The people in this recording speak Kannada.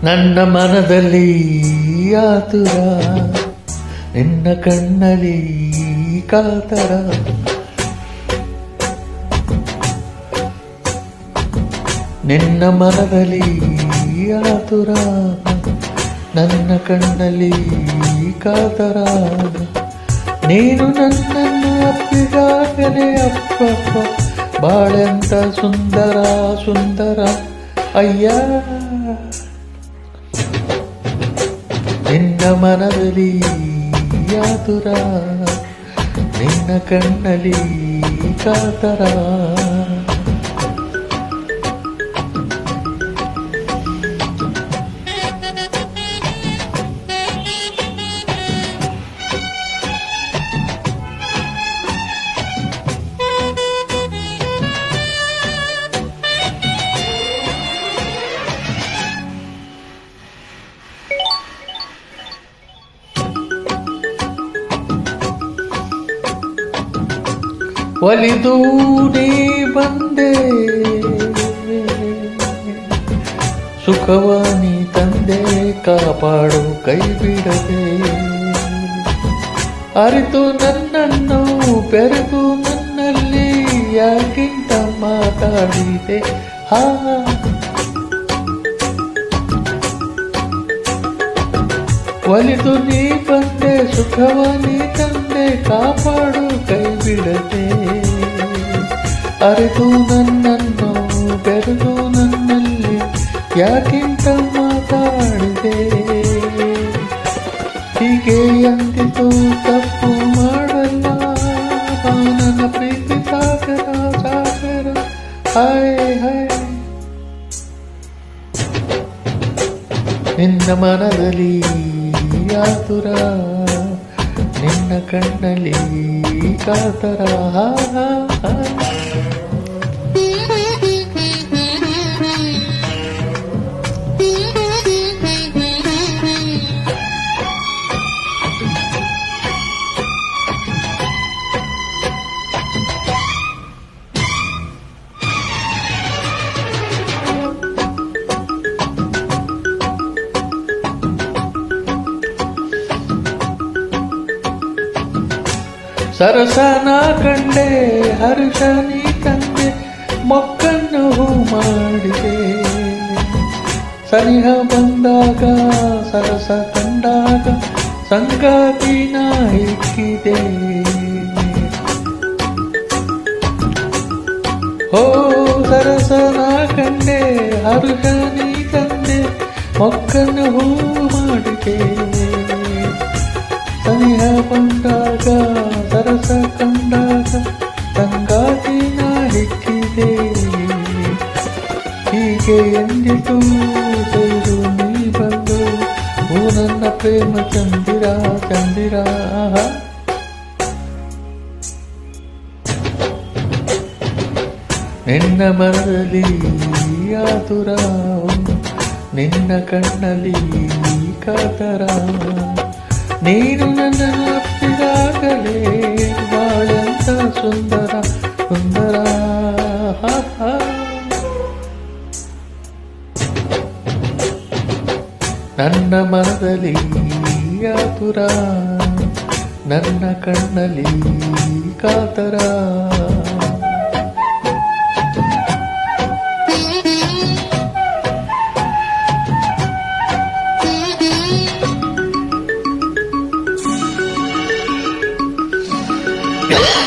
ನನ್ನ ಮನದಲ್ಲಿ ಆತುರ, ನಿನ್ನ ಕಣ್ಣಲ್ಲಿ ಕಾತರ. ನಿನ್ನ ಮನದಲ್ಲಿ ಆತುರ, ನನ್ನ ಕಣ್ಣಲ್ಲಿ ಕಾತರ. ನೀನು ನನ್ನನ್ನು ಅಪ್ಪಿದಾಗಲೇ ಅಪ್ಪಪ್ಪ ಬಾಳೆಂತ ಸುಂದರ ಸುಂದರ ಅಯ್ಯ. ನಿನ್ನ ಮನದಲ್ಲಿ ಆತುರ, ನಿನ್ನ ಕಣ್ಣಲ್ಲಿ ಕಾತರ. ಒಲಿದು ನೀ ಬಂದೆ, ಸುಖವ ನೀ ತಂದೆ, ಕಾಪಾಡು ಕೈ ಬಿಡದೆ. ಅರಿತು ನನ್ನನ್ನು ಬೆರೆತು ನನ್ನಲ್ಲಿ ಯಾಕಿಂತ ಮಾತಾಡಿದೆ. ಒಲಿದು ನೀ ಬಂದೆ, ಸುಖವ ನೀ ತಂದೆ, ಕಾಪಾಡು ಕೈ ಬಿಡದೆ. ಅರಿತು ನನ್ನನ್ನು ಬೆರೆದು ನನ್ನಲ್ಲಿ ಯಾಕಿಂತ ಮಾತಾಡಿದೆ. ಹೀಗೆ ಅಂದಿತು ತಪ್ಪು ಮಾಡಲ್ಲ ನನ್ನ ಪ್ರೀತಿ ಸಾಗರ ಸಾಗರ. Hi hi. ನಿನ್ನ ಮನದಲ್ಲಿ ಆತುರ, ನಿನ್ನ ಕಣ್ಣಲ್ಲಿ ಕಾತರ. ಸರಸನ ಕಂಡೆ ಹರ್ಷ ನೀ ತಂದೆ, ಮೊಕ್ಕನ್ನು ಹೂ ಮಾಡಿದೆ. ಸನಿಹ ಬಂದಾಗ ಸರಸ ಕಂಡಾಗ ಸಂಗಾತಿನ ಇಕ್ಕಿದೆ. ಹೋ ಸರಸನ ಕಂಡೆ ಹರ್ಷ ನೀ ತಂದೆ, ಮೊಕ್ಕನ್ನು ಹೂ ಮಾಡಿದೆ. ಸನಿಹ ಬಂದಾಗ ಸರಸ ಕಂಡಾಗ ಸಂಗಾತಿನ ಹಿಕ್ಕಿದೆ. ಹೀಗೆ ಎಂದಿತು ಸೇರು ನೀ ಬಂದು, ಓ ನನ್ನ ಪ್ರೇಮ ಚಂದಿರ ಚಂದಿರ. ನಿನ್ನ ಮನದಲ್ಲಿ ಆತುರ, ನಿನ್ನ ಕಣ್ಣಲ್ಲಿ ಕಾತರ. ನೀನು ನನ್ನನ್ನು ಅಪ್ಪಿದಾಗಲೇ ಬಾಳೆಂತ ಸುಂದರ ಸುಂದರ. ನನ್ನ ಮನದಲ್ಲಿ ಆತುರ, ನನ್ನ ಕಣ್ಣಲ್ಲಿ ಕಾತರ. Yeah.